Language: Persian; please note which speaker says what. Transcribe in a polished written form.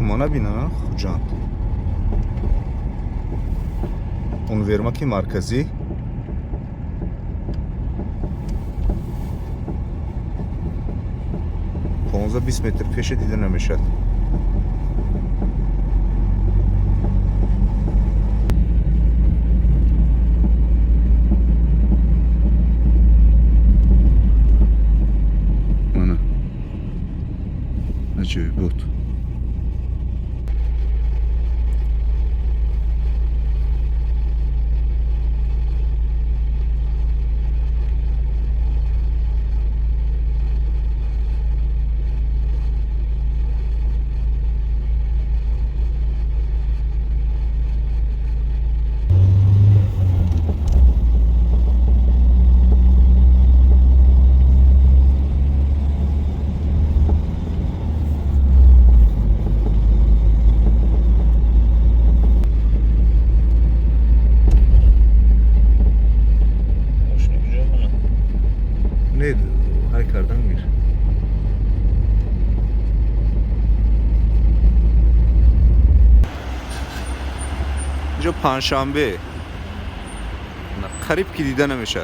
Speaker 1: تمانا بینا خوجان اونورماکی مرکزی 15-20 متر پیش دیده نمیشد. Ana. Acayip بود. Neydi? Haykar'dan bir. اینجا پنجشنبه قریب که دیده نمیشه.